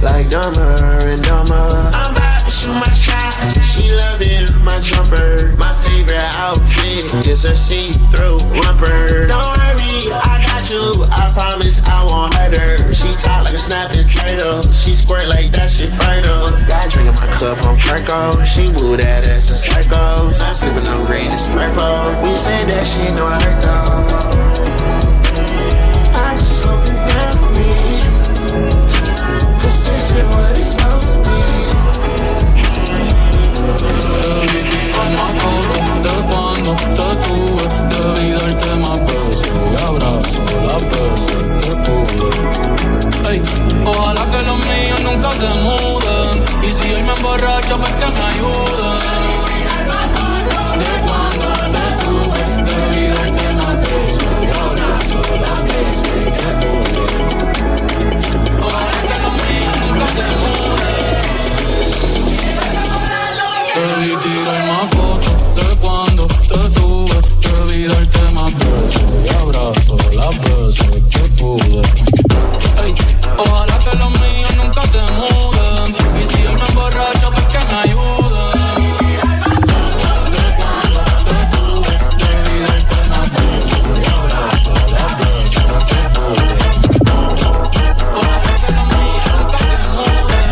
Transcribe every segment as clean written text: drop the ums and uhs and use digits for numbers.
like dumber and dumber. I'm about to shoot my shot. She loving my jumper. My favorite outfit is a see-through romper. Don't worry, I got you. I promise I won't hurt her. She talk like a snapping turtle. She squirt like that shit fertile. Got drink in my cup on Perco. She move that ass in circles. I'm sipping on green and purple. We say that shit no hurt though. I just hope you're down for me. Cause this shit what it's supposed to be. Más fotos de cuando te tuve, debí darte más besos y abrazo las veces que pude. Ey, ojalá que los míos nunca se muden, y si hoy me emborracho pues que me ayuden. De cuando te tuve, debí darte más besos y abrazo las veces que pude. Ojalá que los míos nunca se muden. Debí tirar más fotos de cuando te tuve. Debí darte más besos y abrazo las veces que pude. Ey, ojalá que los míos nunca se muden, y si yo me emborracho pues que me ayuden. De cuando te tuve, debí darte más besos y abrazo las veces que pude. Ojalá que los míos nunca se muden.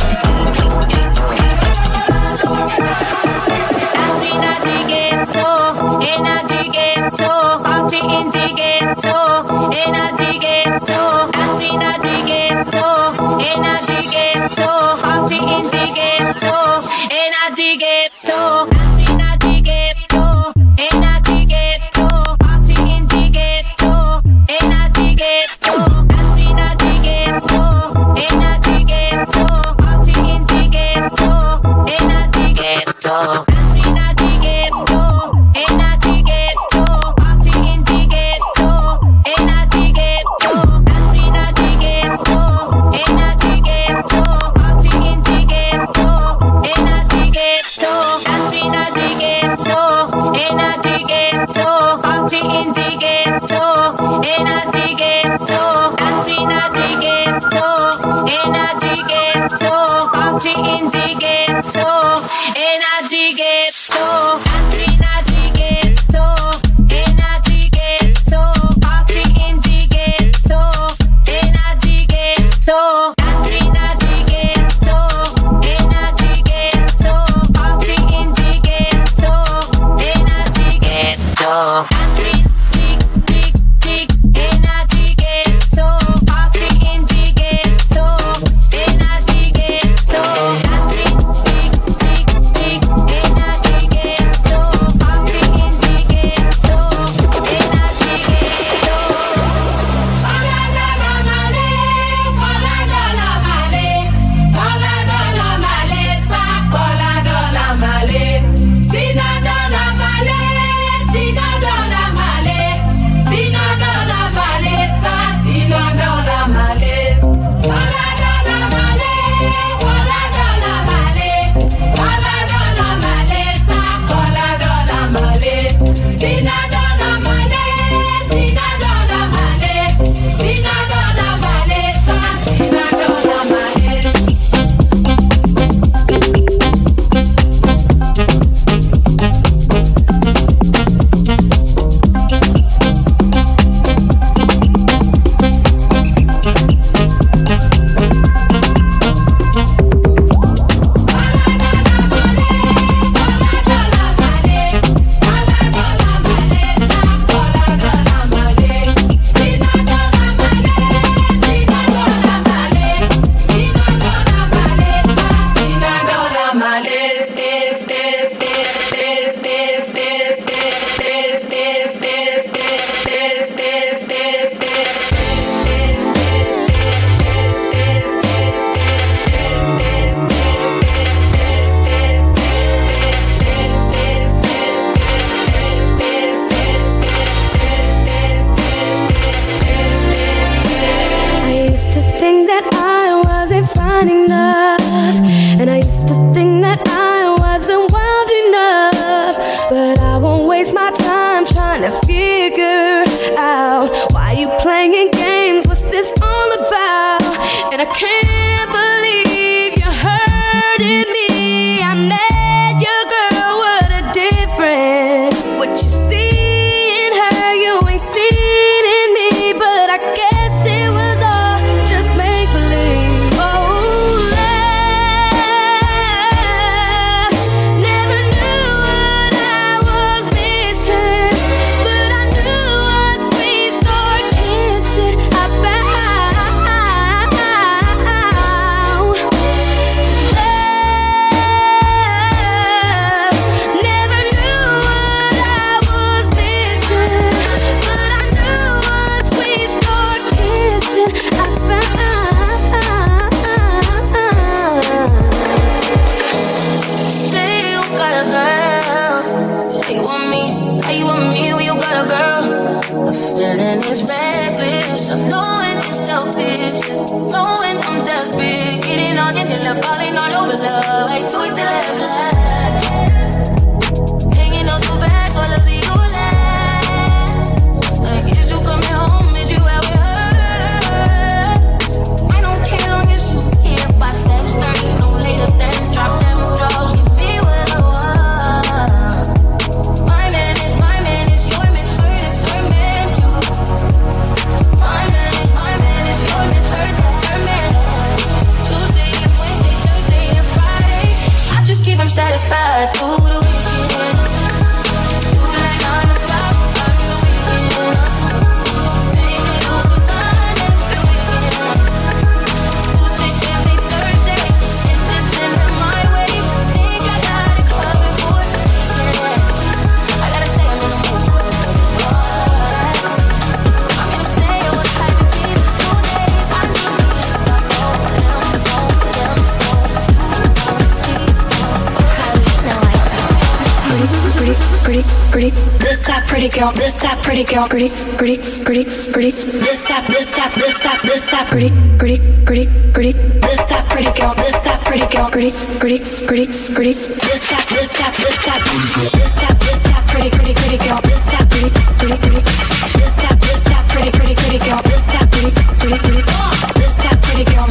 trying to figure out why you playing games, what's this all about? And I can't believe till I'm falling all over love. I do it till it's last. Hanging on the back, all of you last. Like, is you coming home? Is you out with her? I don't care long as you here by 6:30, no later than drop them draws. Give me what I want. My man is your man, hurt is her man too. My man is your man, hurt is her man. Tuesday and Wednesday, Thursday and Friday, I just keep him satisfied through the weekend. Do like 9 to 5, I'm the weekend. Make it all the time every weekend. Do take every Thursday, and this and that my way. Think I got it covered for the weekend. I gotta say I'm in the mood for it. I'm gonna say I would like to be this today. I need me to stop over them. This that pretty girl, this that pretty girl, pretty. This that pretty girl, this that pretty girl, this that pretty. This that pretty girl, this that pretty. This that pretty girl, this that pretty. This that pretty girl, pretty girl, this that pretty. This that pretty girl.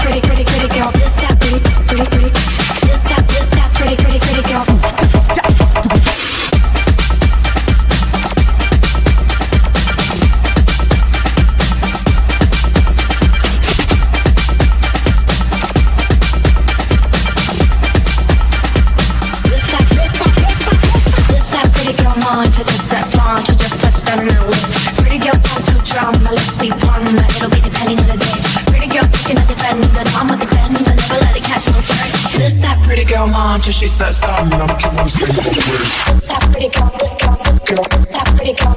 It'll be depending on the day. Pretty girls looking at the fan, the mom with the fan, but never let it catch no straight. This that pretty girl mom, till she starts starting, I'm keep on saying the word. This that pretty girl, this girl, this girl, this that pretty girl,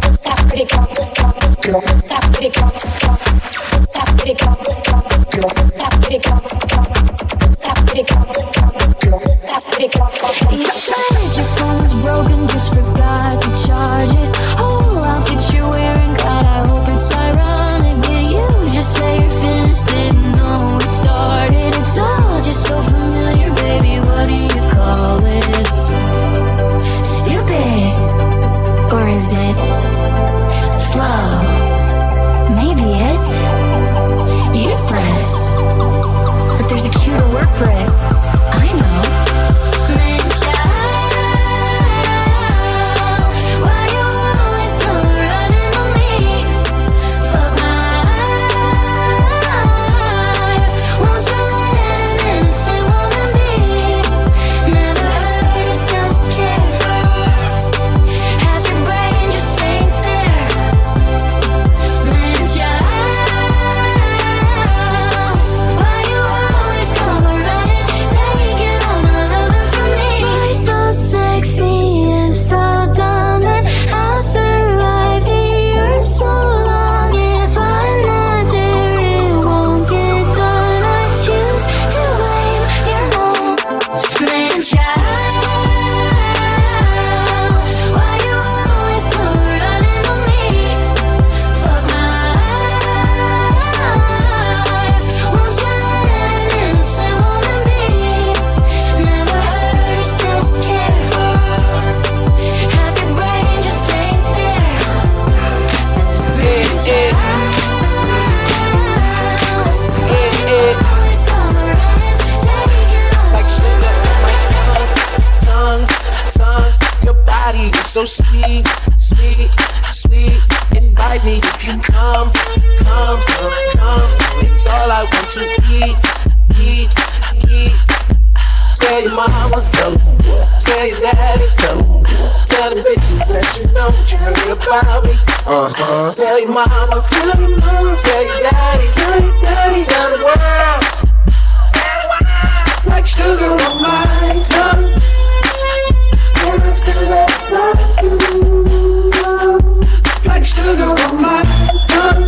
this that pretty girl, this girl, this girl, this that pretty girl, this that pretty girl, this girl, this girl, this that pretty girl, this that pretty girl, this girl, this girl, this that pretty girl. You said your phone was broken, just forgot to charge it. Oh, outfit you're wearing, God, I hope it's ironic. Did you just say you're finished? Didn't know it started. It's all just so familiar, baby. What do you call it? Stupid, or is it slow? Maybe it's useless, but there's a cuter word for it. I know. So sweet, sweet, sweet. Invite me if you come. It's all I want to eat. Tell your mama, tell them. Tell your daddy, tell them. Tell the bitches that you know what you heard about me. Tell your mama, tell your mama, tell your daddy, tell your daddy, tell the world. Like sugar on my tongue. And I still love you. Like sugar on my tongue.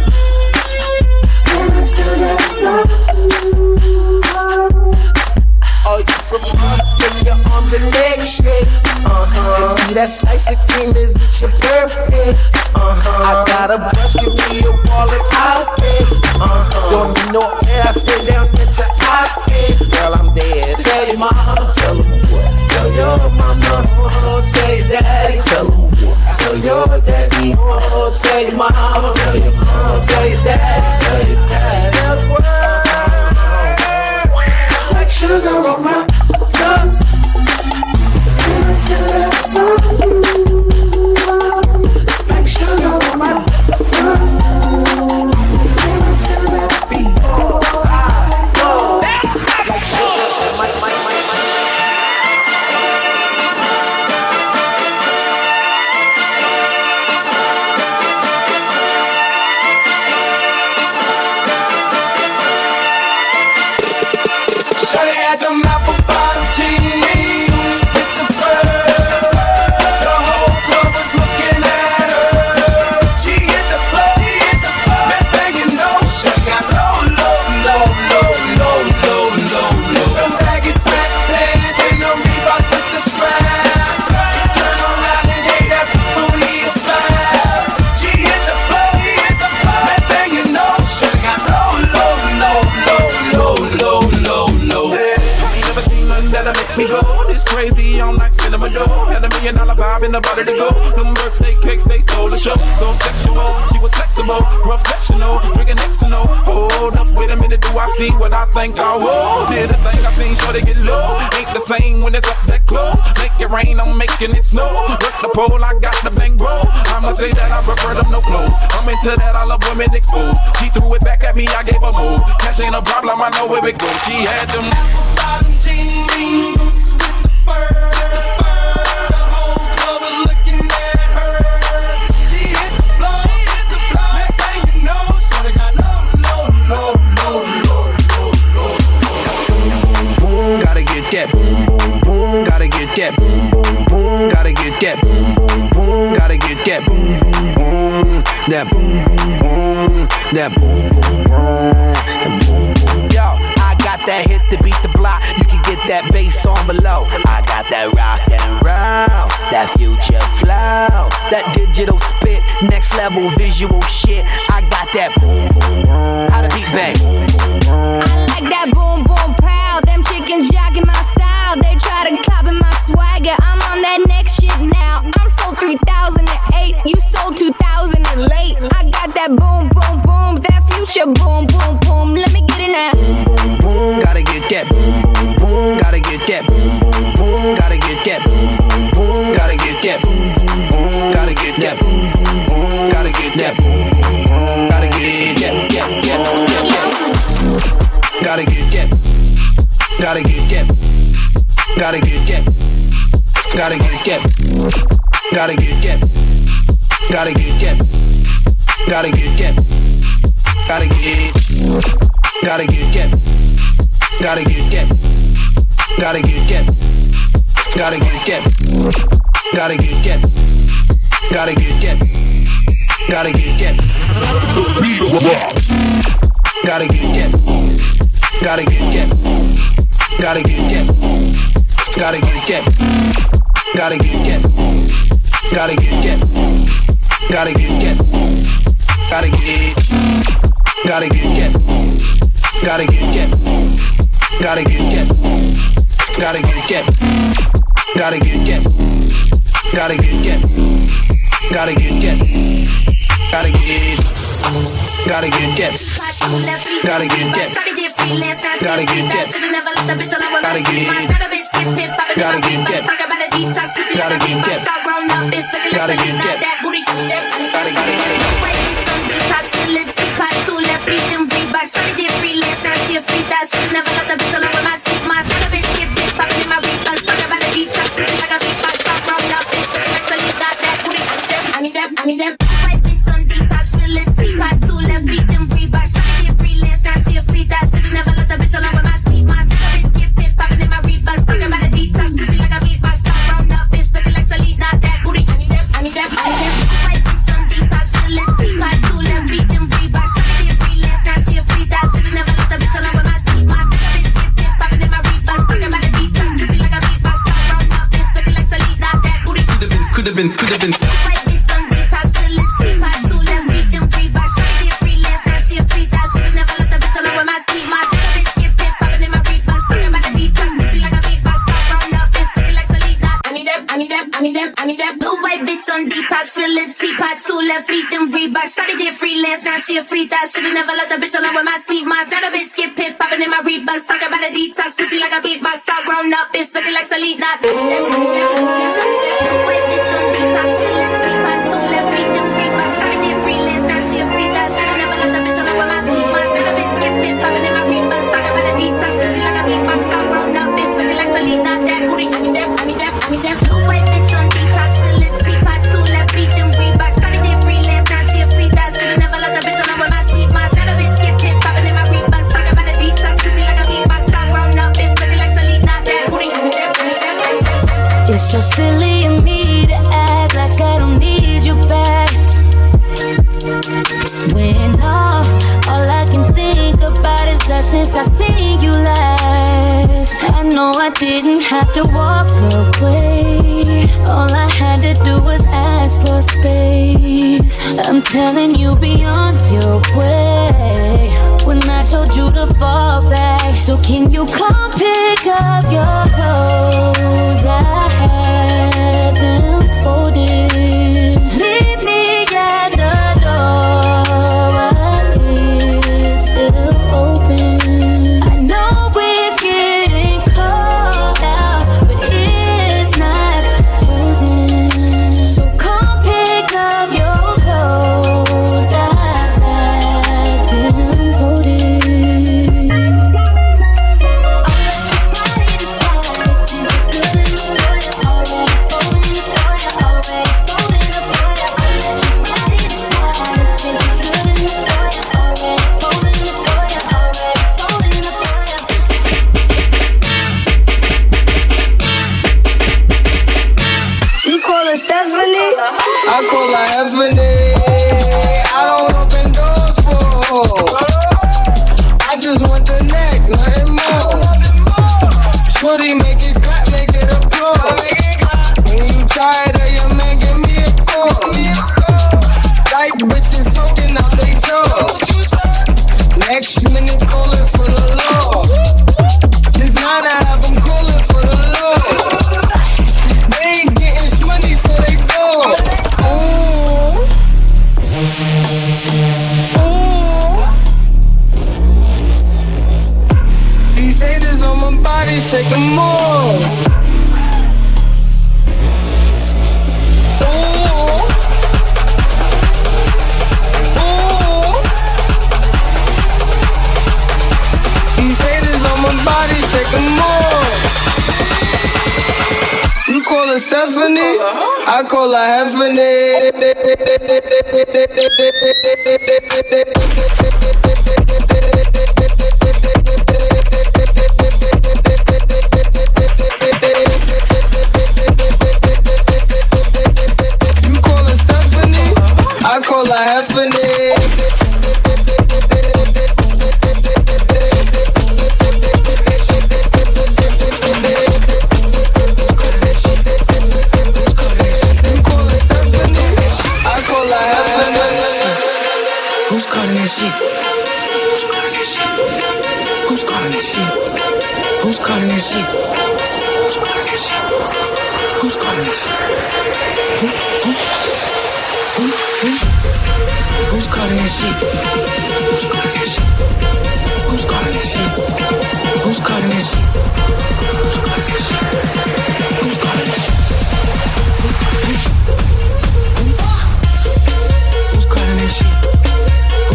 And I still love you. Oh, you from up in your arms and legs shake. And be that slice of cream, is it your birthday? I got a brush, give me a wallet, I'll pay. Don't need no air, I stay down into I pay. Girl, I'm dead. Tell your mama, tell them what. Tell your mama, oh, tell your daddy, tell them what. Tell your daddy, oh, tell your mama, tell your mama, tell your daddy, tell your daddy. Tell the world, like sugar on my tongue. And I still have from you, like sugar on my tongue. And I still have be like sugar, my. Shawty had them apple bottom jeans with the bird. The whole club was looking at her. She hit the club, next thing you know, she got low. Some baggy sweatpants and no Reeboks with the straps. She turned around and gave that booty a slap. She hit the club, next thing you know, she got low. Ain't never seen nothing that'll make me go this crazy all night spinning my dough. Had $1 million vibe in the body to go. Them birthday cakes, they stole the show. So sexual, she was flexible, professional, drinking Xano. Hold up, wait a minute, do I see what I think I will? Did the thing I seen, sure they get low. Ain't the same when it's up that close. Make it rain, I'm making it snow. Work the pole, I got the bang bro. I'ma say that I prefer them no clothes. I'm into that, I love women exposed. She threw it back at me, I gave her move. Cash ain't a problem, I know where it goes. She had them bottom jeans with the fur. The whole club was looking at her. She hit the floor. Next thing you know, shawty got low. Boom, gotta get that boom, boom, boom. Gotta get that boom, boom, boom. Gotta get that boom, boom, boom. Gotta get that boom, boom, boom. That boom, boom, boom. That boom, boom, boom. That boom, boom. Yo, I got that hit to beat the block. You can get that bass on below. I got that rock and roll, that future flow, that digital spit, next level visual shit. I got that boom, boom, boom. How the beat bang? I like that boom boom pow. Them chickens jacking my style. They try to copy my swagger. I'm on that next shit now. I'm sold 3008. You sold 2000 and late. I got that boom boom boom. That future boom boom boom. Let me get it now. Boom, boom, boom. Gotta get that boom, boom, boom. Gotta get that boom, boom, boom. Gotta get that boom, boom, boom. Gotta get that boom, boom, boom. Gotta get that boom, boom, boom. Gotta get that boom, boom, boom. Gotta get that, Gotta get that. Gotta get that. Gotta get that. Gotta get that. Gotta get that. Gotta get that. Gotta get that. Gotta get. Gotta get that. Gotta get that. Gotta get that. Gotta get that. Gotta get that. Gotta get that. Gotta get that. Gotta get that. Gotta get that. Gotta get that. Gotta get that. Gotta get that. Gotta get that. Gotta get that. Gotta get. Gotta get that. Gotta get that. Gotta get that. Gotta get that. Gotta get that. Gotta get that. Gotta get that. Gotta get. Gotta get that. Gotta get that. Gotta get that. Gotta get. Gotta get that. Gotta get that. Gotta get that. Gotta get I need that. White bitch on detox, feel it. T-pot, 2 left feet, them Reebok. Shawty get freelance, now she a free that. Should've never let the bitch alone with my seat. My bitch get fit, popping in my Reeboks. Talking about a detox, pussy like a beatbox. Stop round up, bitch, looking like Salid, not that booty. I need that. White bitch on detox, feel it. T-pot, 2 left feet, them Reebok. Shawty get freelance, now she a free that. Should've never let the bitch alone with my seat. My bitch get fit, been. White bitch on detox, facility, pot two left, beat them Reebok. Shawty did freelance, now she a free thot. Should've never let the bitch alone with my seat. My sick bitch skip it, popping in my Reebok. Talking about the detox, pussy like a beatbox. Stop round up, bitch looking like Selena. I need that blue white bitch on detox, facility, pot two left, beat them Reebok. Shawty did freelance, now she a free thot. Should've never let the bitch alone with my seat. My sick bitch skip it, popping in my Reeboks. Talking about the detox, pussy like a beatbox. Stop grown up, bitch looking like Selena. I need that. Blue white bitch on detox, facility, pot two left, beat them Reebok. Shawty did freelance, now she a free thot. Should've never let the bitch alone with my seat. My sick bitch skip it, popping in my Reeboks. Talking about the detox, pussy like a beatbox. Stop grown up, bitch looking like Selena. That booty, I need that. Blue white bitch on detox, facility, pot two left, beat them Reebok. Shawty did freelance, now she a free thot. Should've never let the bitch alone with my seat. My sick bitch skip it, popping in my Reeboks. Talking about the detox, pussy like a beatbox. Stop grown up, bitch looking like Selena. That booty, I need that. It's so silly of me to act like I don't need you back. When all I can think about is us since I seen you last. I know I didn't have to walk away. All I had to do was ask for space. I'm telling you, be on your way. When I told you to fall back, so can you come pick up your clothes? I had them folded. Leave me at the door while it's still open. I know it's getting cold out, but it's not frozen. So come pick up your clothes. I had them folded. I call her Ebony. I don't open doors for. I just want the neck, nothing more. Shorty, make it clap, make it applaud. When you tired of your man, give me a call. Like bitches talking out they jaw. Next minute calling for the law. This night I have them calling for the law. They ain't getting money, so they go. These haters on my body, shake them more. These haters on my body, shake them more. You call her Stephanie, I call her Heffany. You call her Stephanie, I call her Heffany. Who's calling that shit? Who's calling that shit? Who's calling that shit? Who's calling that shit? Who's calling that shit? Who's calling that shit? Who's calling that shit? Who's calling that shit? Who's calling that shit? Who's calling that shit? Who's calling that shit? Who's calling that shit?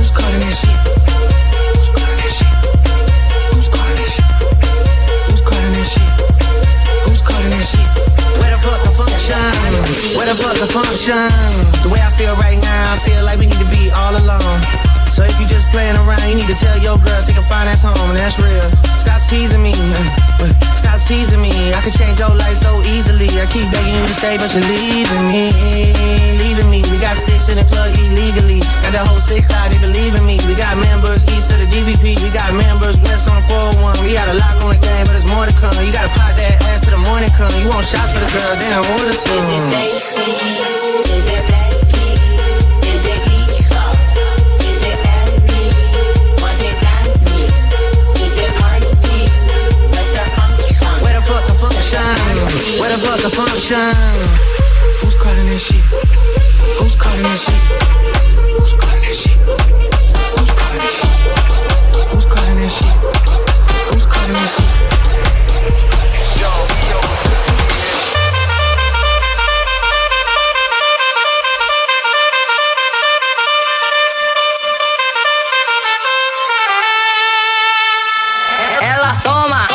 Who's calling that shit? Who's calling that shit? Who's calling that shit? Who's calling that shit? Who's calling that shit? Who's calling that shit? Where the fuck the function? Where the fuck the function? The way I feel right now, I feel like we need to be all alone. So if you just playing around, you need to tell your girl, take a fine ass home, and that's real. Stop teasing me, stop teasing me. I can change your life so easily. I keep begging you to stay, but you're leaving me, leaving me. We got sticks in the club illegally. Got the whole 6 side, they believe in me. We got members east of the DVP. We got members west on the 401. We got a lock on the game, but there's more to come. You gotta pop that ass to the morning morning come, you want shots for the girl, damn, what a scene. Is it Stacy? Is it Becky? Is it Keisha? Is it Bentley? Was it Bentley? Is it Party? What's the function? Where the fuck the function? Where the fuck the function? Who's calling this shit? Who's calling this shit? Who's calling this shit? Who's calling this shit? Who's calling this shit? Who's calling this shit? Ela toma.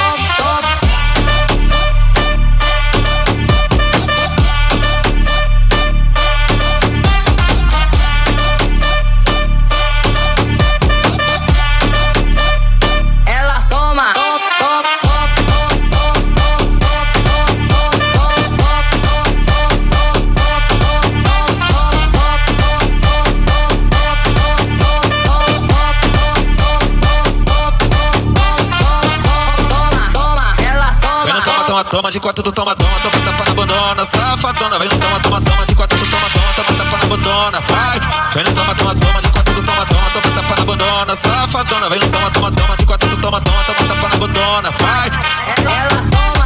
Toma de quatro do toma, toma, toma tapa na bandona, safadona, vem no toma, toma, toma de quatro do toma, toma, toma tapa na bandona, vai. Vem no toma, toma, toma de quatro do toma, toma, toma tapa na bandona, safadona, vem no toma, toma, toma de quatro do toma, toma, toma tapa na bandona, vai. Ela toma.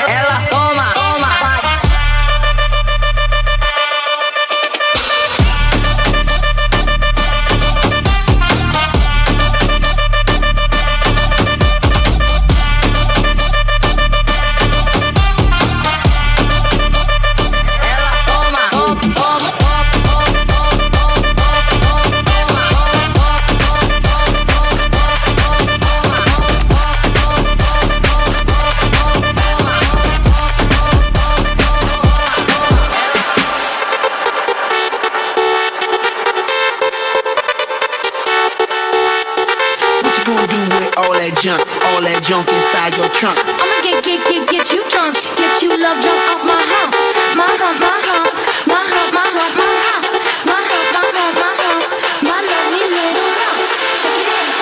Ela toma. All that junk inside your trunk. I'ma get you drunk, get you love drunk off my hump, my hump, my hump, my hump, my hump, my hump, my hump, my hump, my hump, my lovely little lump. Check it out.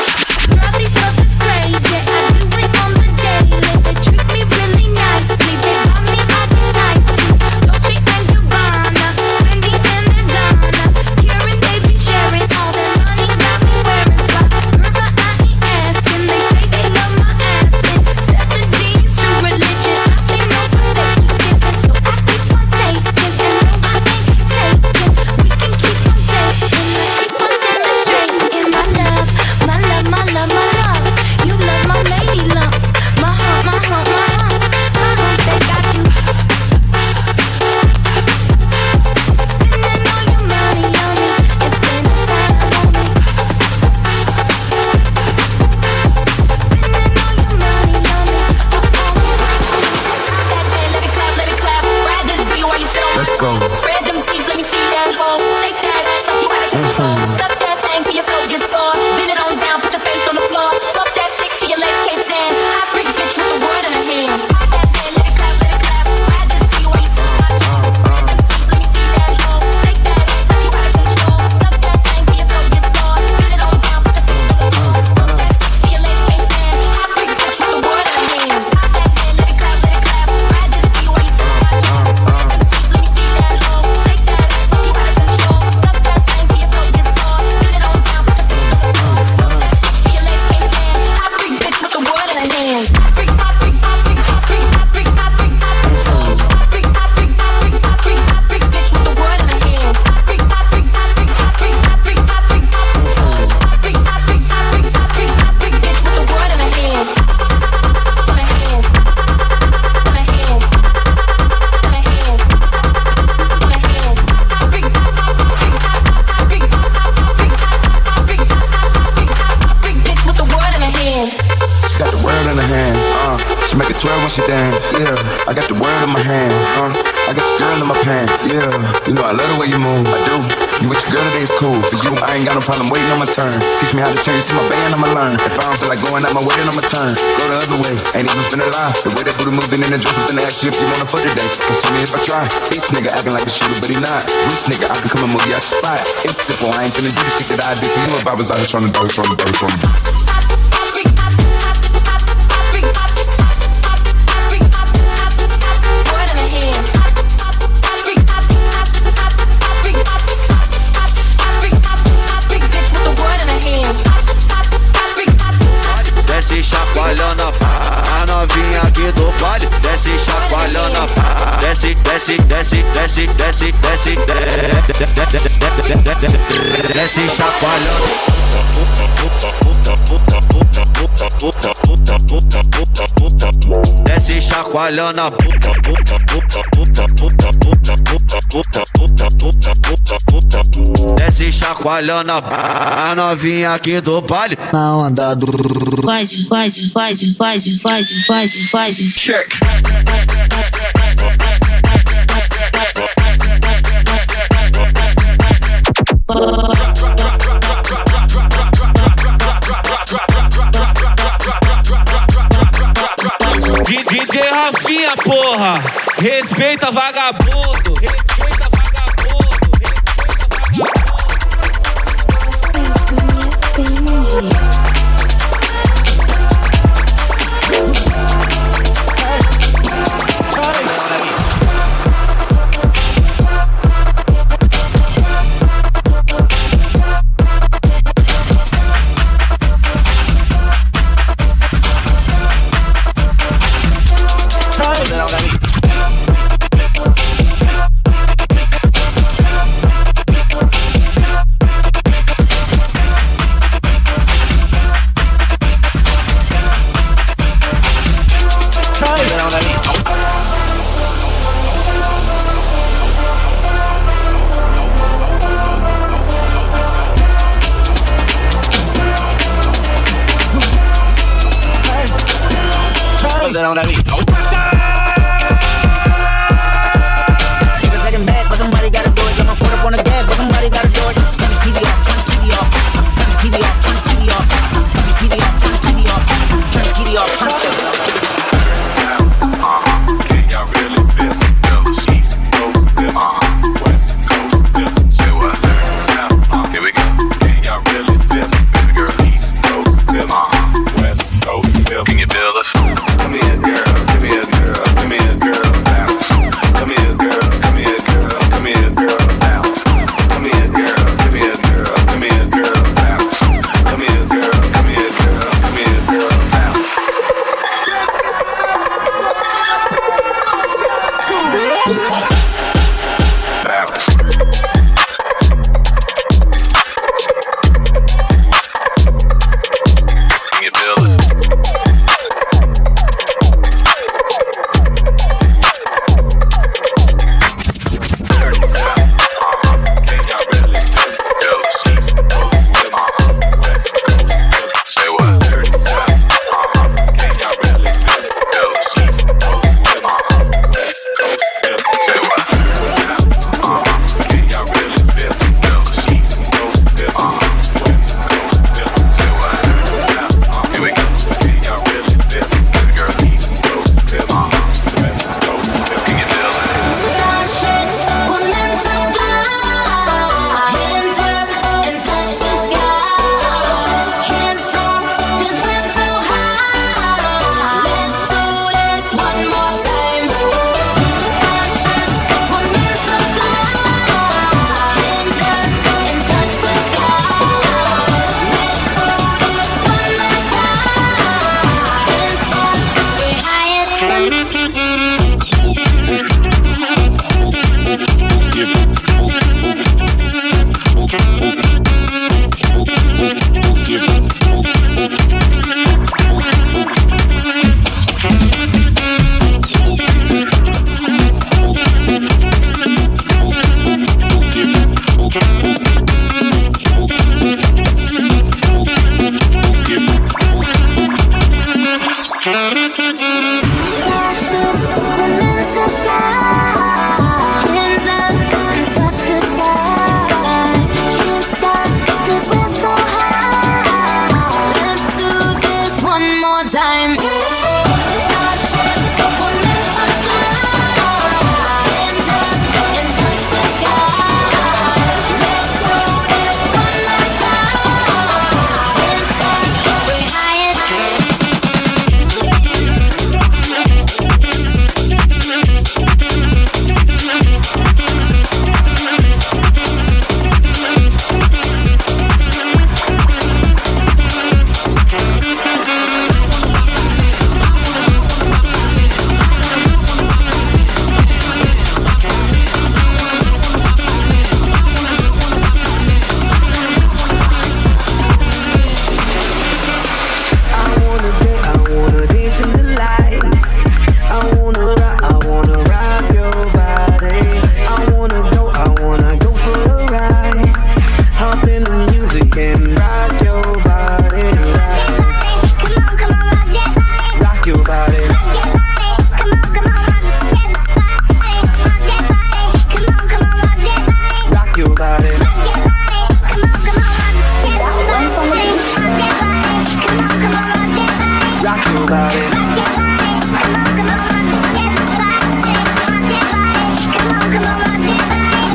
Girl, these love is crazy. I do it on the daily. They treat me really nicely. They got me all these ices. Dolce and Gabbana, Fendi and Madonna. Karen, they be sharing all their money, got me wearing fly. Girl, but I ain't asking. They say they love my ass and set the jeans to religion. I say no, but they keep giving, so I keep on taking. And no, I ain't taking. We can keep on taking. Keep on demonstrating my love, my love, my love, my love. You love my lady lumps, my hump, my hump, my hump, my hump. They got you spending all your money on me and spending time on me. Spending all your money on me. That man, let it clap, ride this beat while you sit on. Let's go. Spread them cheeks, let me see that roll. Shake that ass like you gotta touch the floor. Suck that thing till your throat gets sore. Bend it on down, put your face on the floor. Fuck that shit till your legs can't stand. Hot freak bitch with the wood in her hand. That man, let it clap, ride this beat while you sit on. Spread them cheeks, let me see that roll. Shake that ass like you gotta touch the floor. Suck that thing till your throat gets sore. Bend it on down, put your face on the floor. Fuck that shit till your legs can't stand. Hot freak bitch with the wood in her hand. That man, let it clap, ride this beat while you sit on. Spread them cheeks, let me see that roll. Shake that ass like you gotta touch the floor. Suck that thing till your throat gets sore. Bend it on down, put your face on the floor. Fuck that shit till your legs can't stand. Hot freak bitch with the wood in her hand. Hot freak, hot freak, hot freak, hot freak, hot freak, hot freak, hot freak, hot freak, hot freak, hot freak, hot freak, hot freak bitch with the wood in her hand. Hot freak, hot freak, hot freak, hot freak, hot freak, hot freak, hot freak, hot freak, hot freak, hot freak, hot freak, hot freak bitch with the wood in her hand. In her hand, in her hand, in her hand, in her hand. Hot freak, hot freak, hot freak, hot freak, hot freak, hot freak, hot freak bitch with the wood in her hand. She got the world in her hands, she make it twirl when she dance, yeah. I got the world in my hands, I got your girl in my pants. Yeah, you know I love the way you move. I do. You with your girl today is cool. For you, I ain't got no problem waiting on my turn. Teach me how to turn you to my band, I'ma learn. If I don't feel like going out my way, then I'ma turn. Go the other way, ain't even finna lie. The way that booty moving in the dress, I'm finna ask you if you wanna fuck today. Cause see me if I try. Bitch nigga acting like a shooter, but he not. Rich nigga, I can come and move you out your spot. It's simple, I ain't finna do the shit that I do for you if I was out here tryna do. Desce chacoalhando a novinha aqui do baile. Desce chacoalhando a desce, desce, desce, desce, desce, desce, desce chacoalhando. Desce chacoalhando a desce chacoalhando a novinha aqui do baile. Na onda do Pode. Check. DJ Rafinha, porra! Respeita vagabundo! on that beat. Take a second back, but somebody gotta do it. Get my foot up on the gas, but somebody gotta do it. Turn this TV off, turn this TV off. Turn this TV off, turn this TV off. Turn this TV off, turn this TV off. Turn this TV off, turn this TV off. Can y'all really feel it? East Coast, West Coast, say what? South, here we go. Can y'all really feel it? Baby girl, East Coast, West Coast, can you feel us? Come here, girl.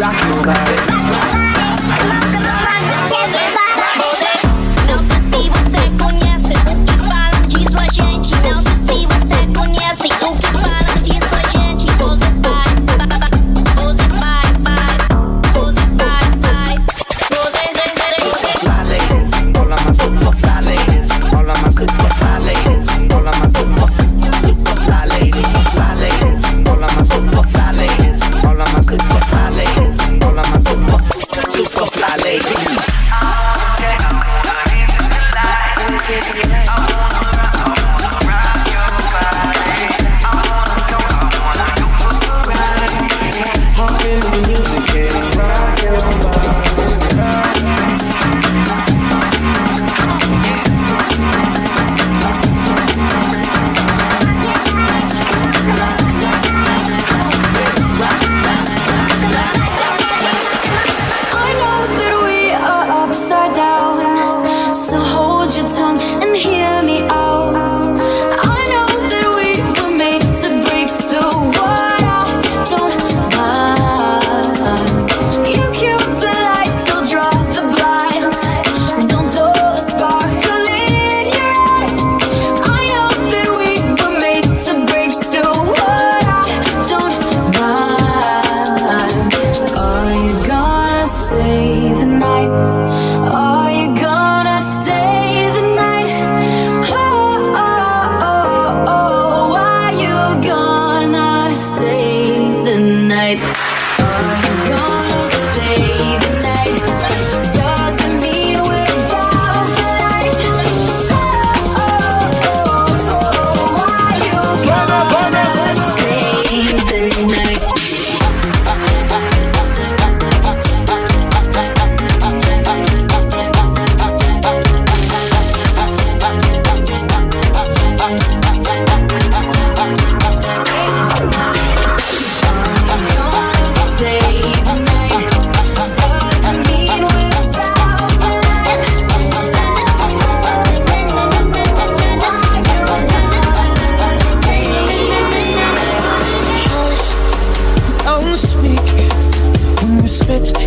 rock your body. Não sei se você conhece o que falam disso a gente. Não sei se você conhece o que falam disso a gente. Você vai, você vai, você vai, você Fly ladies, all of my super fly ladies, all of my super fly ladies, all of my super fly ladies, all of my super fly ladies, all of my super fly ladies, all of my super fly ladies.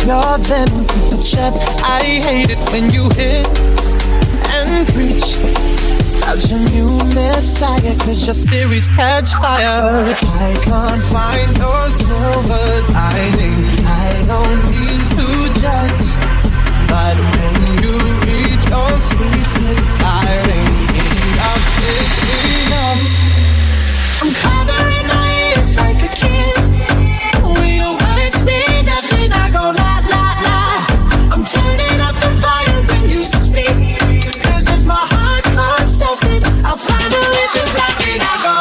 Your venom, but yet I hate it when you hiss and preach out your new messiah, cause your theories catch fire. I can't find no silver lining. I don't mean to judge, but when you read your speech, it's tiring. Enough is enough. I'm covering my ears like a kid. When your words mean nothing, I go la la la. I'm turning up the volume when you speak, cause if my heart can't stop it, I'll find a way to block it. I go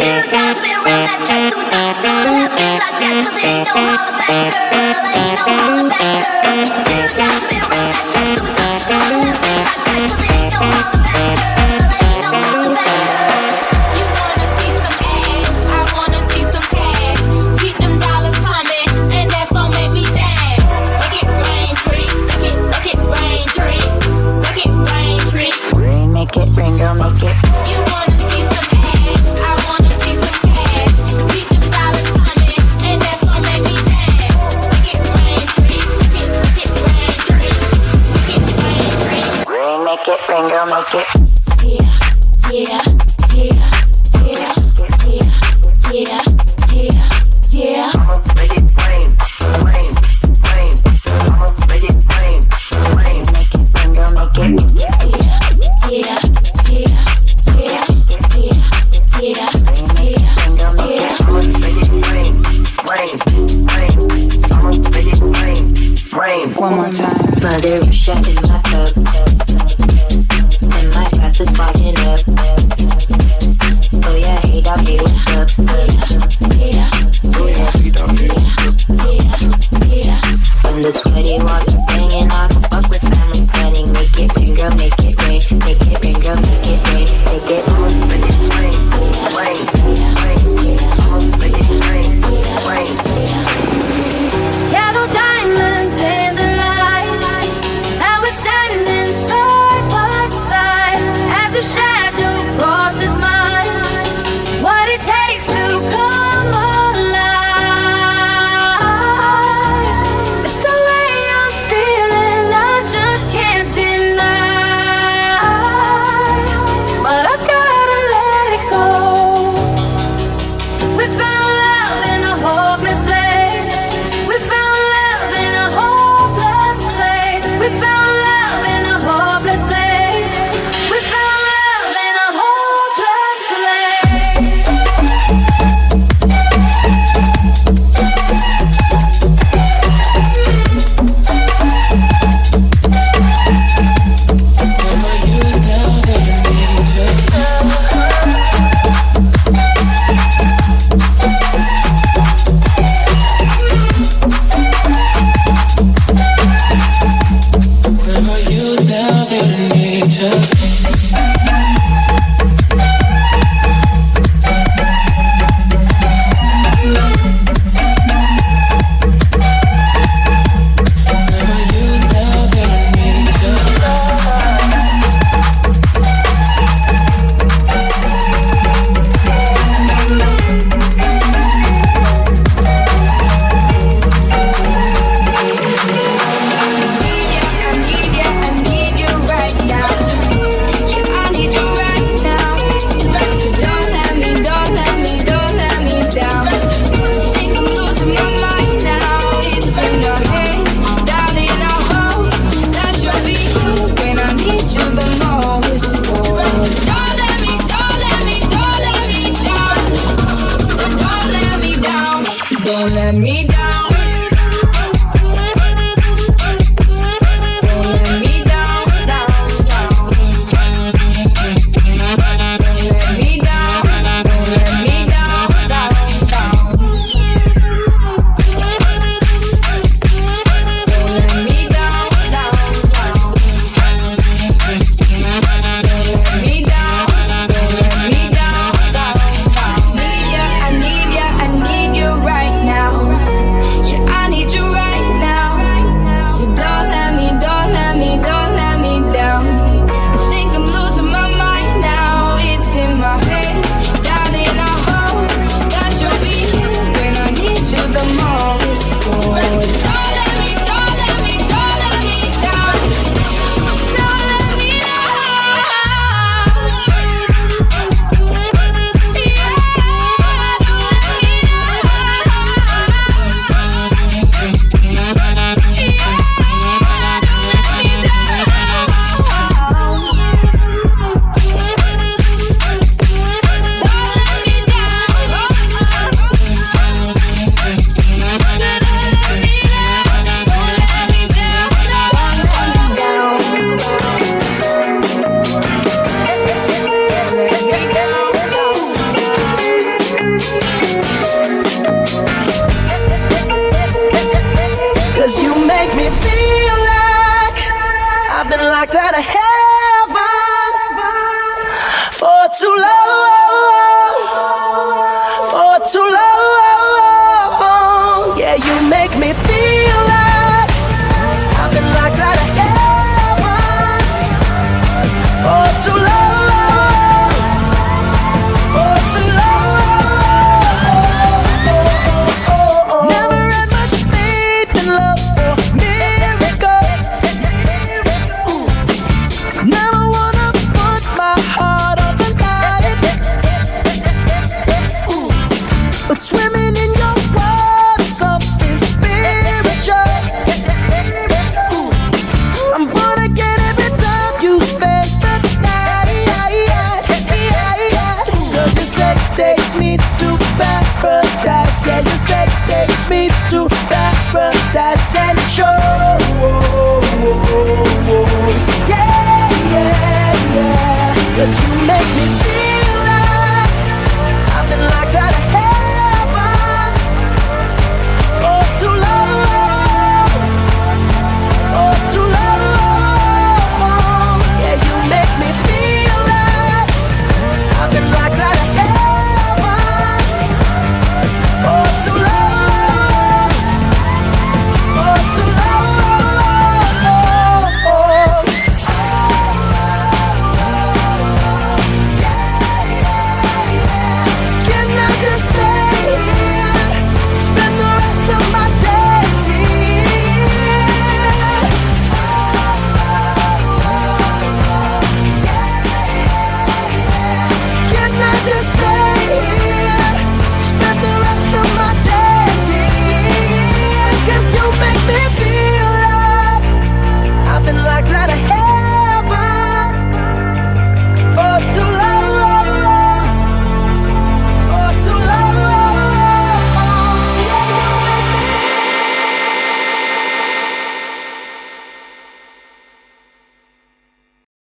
few times been around that track, so it's not just gonna let me like that. 'Cause ain't no holler back, girl. Ain't no holler back, girl. A few times been around that track, so it's not just gonna let me like that. 'Cause ain't no holler back, girl. Ain't no holler back, girl. You wanna see some ass? I wanna see some cash. Keep them dollars coming, and that's gon' make me dance. Make it rain, tree. Make it rain, tree. Make it rain, tree. Rain, make it rain, girl, make it. You wanna see some ass? I wanna see some cash. Keep them dollars coming, and that's gon' make me dance. Make it rain, tree. Make it rain, tree. Make it rain, tree. Rain, make it rain, girl, make it. Yeah. I'ma make it rain, rain, rain. I'ma make it rain, rain. Make it rain, girl, make it. I'ma make it rain, rain, rain. I'ma make it rain, rain. One more time. Mother shut in my cup. And my glass is fogging up. Oh yeah, hey dog, hey, what's up? When the sweaty walls are banging, I can fuck with family planning. Make it rain, girl, make it rain. Make it rain, girl, make it rain. Make it rain, Rain, rain, rain. I'ma make it rain, rain. Yellow diamonds in the light, and we're standing side by side as a shadow crosses mine. What it takes to come alive, it's the way I'm feeling, I just can't deny. But I gotta let it go. We found love in a hopeless place. We found love in a hopeless place. We found love in a hopeless place. We found love in a hopeless place. takes me to paradise. Yeah, your sex takes me to paradise and it shows. Yeah, yeah, yeah. 'Cause you make me feel